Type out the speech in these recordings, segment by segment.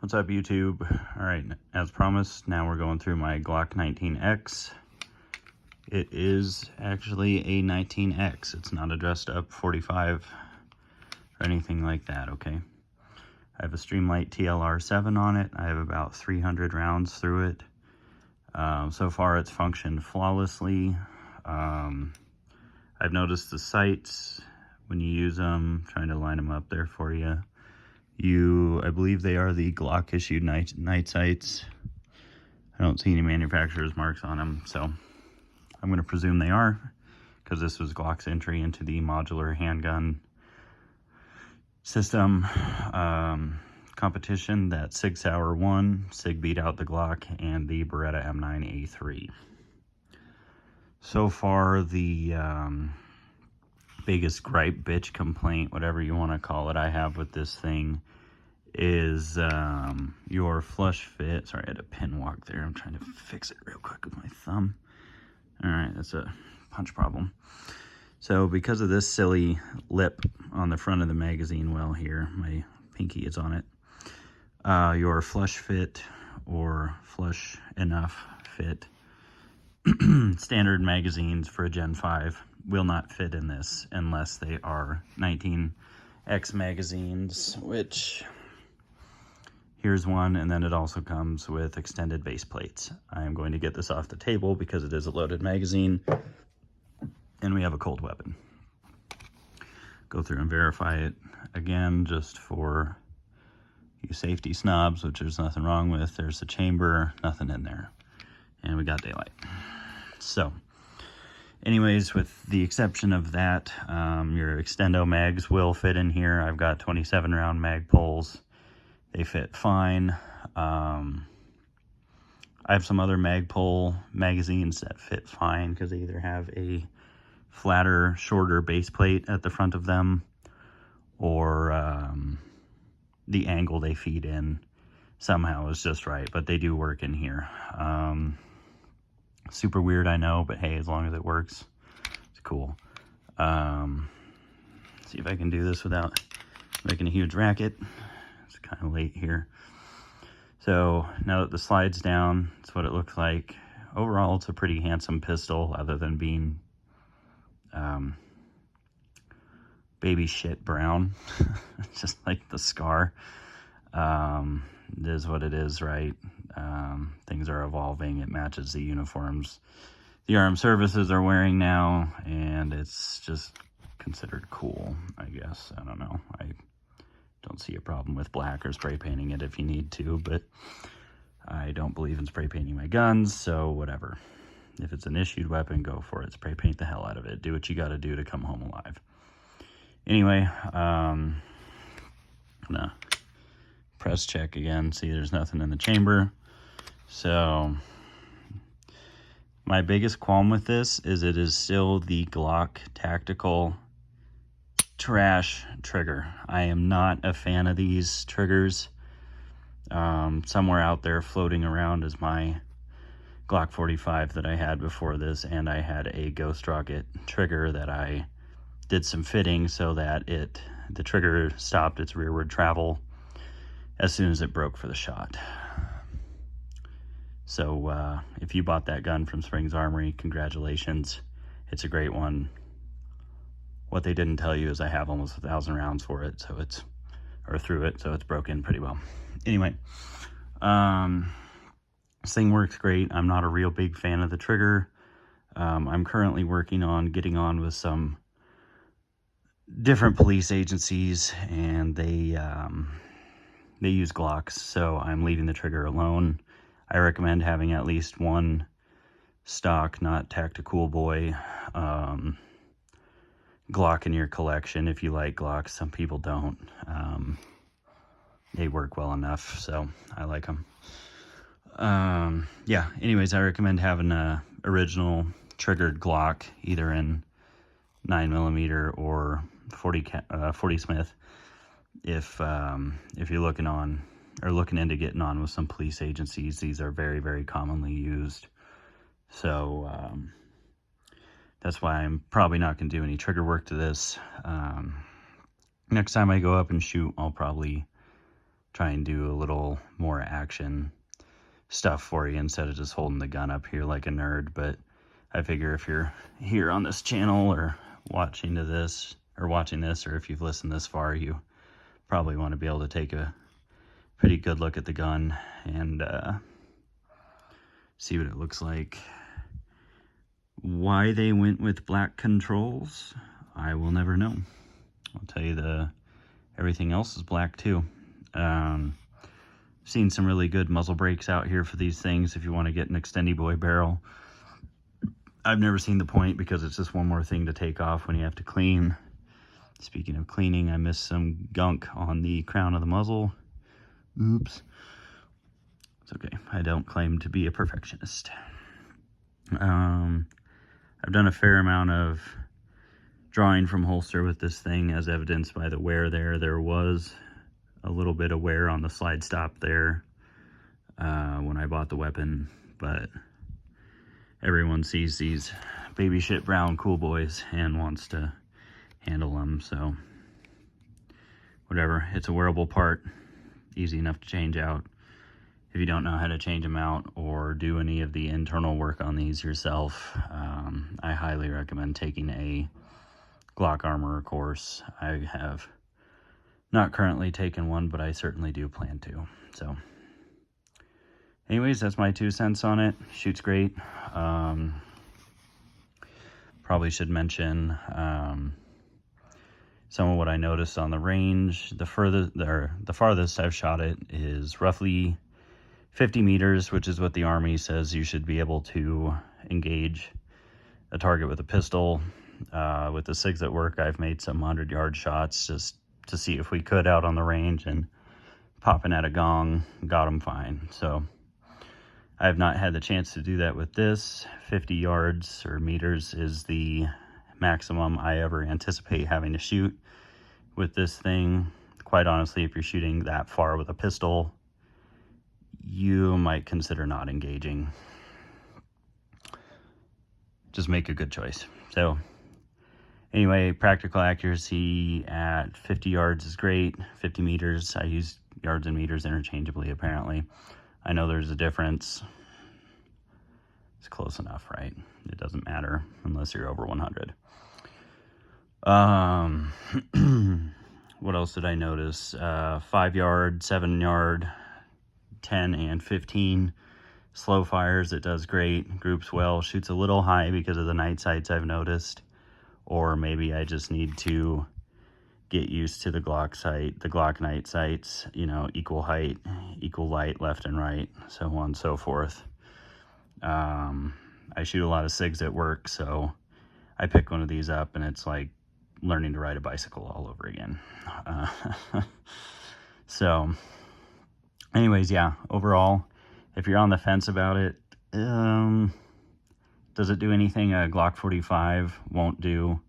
What's up, YouTube? Alright, as promised, now we're going through my Glock 19X. It is actually a 19X. It's not a dressed up 45 or anything like that, okay? I have a Streamlight TLR7 on it. I have about 300 rounds through it. So far it's functioned flawlessly. I've noticed the sights when you use them, trying to line them up there for you. I believe they are the Glock issued night sights. I don't see any manufacturer's marks on them, so I'm going to presume they are, because this was Glock's entry into the modular handgun system competition that Sig Sauer won. Sig beat out the Glock and the Beretta M9A3. So far, the biggest gripe, bitch, complaint, whatever you want to call it, I have with this thing is your flush fit. Sorry, I had a pin walk there. I'm trying to fix it real quick with my thumb. All right, that's a punch problem. So because of this silly lip on the front of the magazine well here, my pinky is on it, your flush fit or flush enough fit standard magazines for a Gen 5 will not fit in this unless they are 19X magazines, which here's one, and then it also comes with extended base plates. I am going to get this off the table because it is a loaded magazine and we have a cold weapon. Go through and verify it again, just for you safety snobs, which there's nothing wrong with. There's the chamber, nothing in there, and we got daylight. So anyways, with the exception of that, your extendo mags will fit in here. I've got 27 round mag pulls. They fit fine. I have some other mag pull magazines that fit fine because they either have a flatter, shorter base plate at the front of them, or the angle they feed in somehow is just right, but they do work in here. Super weird, I know, but hey, as long as it works, it's cool. See if I can do this without making a huge racket. It's kind of late here. So now that the slide's down, it's what it looks like. Overall, it's a pretty handsome pistol, other than being baby shit brown. Just like the scar. It is what it is, right? Things are evolving. It matches the uniforms the armed services are wearing now, and it's just considered cool, I guess. I don't know. I don't see a problem with black or spray painting it if you need to, but I don't believe in spray painting my guns, so whatever. If it's an issued weapon, go for it. Spray paint the hell out of it. Do what you got to do to come home alive. Anyway, I'm gonna press check again. See, there's nothing in the chamber. So my biggest qualm with this is it is still the Glock tactical trash trigger. I am not a fan of these triggers. Somewhere out there floating around is my Glock 45 that I had before this, and I had a Ghost Rocket trigger that I did some fitting so that the trigger stopped its rearward travel as soon as it broke for the shot. So if you bought that gun from Springs Armory, congratulations. It's a great one. What they didn't tell you is I have almost 1,000 rounds for it, so it's broken pretty well. Anyway, this thing works great. I'm not a real big fan of the trigger. I'm currently working on getting on with some different police agencies, and they use Glocks, so I'm leaving the trigger alone. I recommend having at least one stock, not tactical boy, Glock in your collection if you like Glocks. Some people don't. They work well enough, so I like them. Yeah, anyways, I recommend having a original triggered Glock, either in 9mm or 40 Smith, if you're looking into getting on with some police agencies. These are very, very commonly used. So that's why I'm probably not going to do any trigger work to this. Next time I go up and shoot, I'll probably try and do a little more action stuff for you instead of just holding the gun up here like a nerd. But I figure if you're here on this channel or watching this, or if you've listened this far, you probably want to be able to take a pretty good look at the gun and see what it looks like. Why they went with black controls, I will never know. I'll tell you, everything else is black too. Seen some really good muzzle brakes out here for these things if you want to get an extendy boy barrel. I've never seen the point because it's just one more thing to take off when you have to clean. Speaking of cleaning, I missed some gunk on the crown of the muzzle. Oops. It's okay. I don't claim to be a perfectionist. I've done a fair amount of drawing from holster with this thing, as evidenced by the wear there. There was a little bit of wear on the slide stop there when I bought the weapon, but everyone sees these baby shit brown cool boys and wants to handle them, so whatever. It's a wearable part, easy enough to change out. If you don't know how to change them out or do any of the internal work on these yourself, I highly recommend taking a Glock Armorer course. I have not currently taken one, but I certainly do plan to. So anyways, that's my 2 cents on it. Shoots great. Probably should mention some of what I noticed on the range. The farthest I've shot it is roughly 50 meters, which is what the Army says you should be able to engage a target with a pistol. With the SIGs at work, I've made some 100-yard shots just to see if we could out on the range, and popping at a gong, got them fine. So I have not had the chance to do that with this. 50 yards or meters is the maximum I ever anticipate having to shoot with this thing. Quite honestly, if you're shooting that far with a pistol, you might consider not engaging. Just make a good choice. So anyway, practical accuracy at 50 yards is great. 50 meters, I use yards and meters interchangeably apparently. I know there's a difference. It's close enough, right? It doesn't matter unless you're over 100. What else did I notice? 5 yard, 7 yard, 10 and 15 slow fires. It does great, groups well, shoots a little high because of the night sights I've noticed, or maybe I just need to get used to the Glock sight, the Glock night sights, you know, equal height, equal light, left and right, so on and so forth. I shoot a lot of SIGs at work, so I pick one of these up and it's like learning to ride a bicycle all over again. So anyways, yeah, overall, if you're on the fence about it, does it do anything a Glock 45 won't do?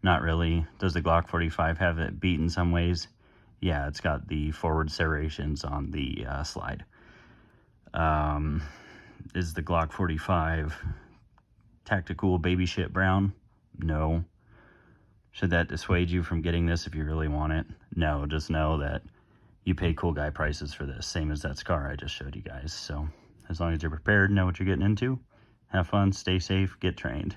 Not really. Does the Glock 45 have it beat in some ways? Yeah, it's got the forward serrations on the slide. Is the Glock 45 tactical baby shit brown? No. Should that dissuade you from getting this if you really want it? No, just know that you pay cool guy prices for this, same as that SCAR I just showed you guys. So as long as you're prepared, know what you're getting into, have fun, stay safe, get trained.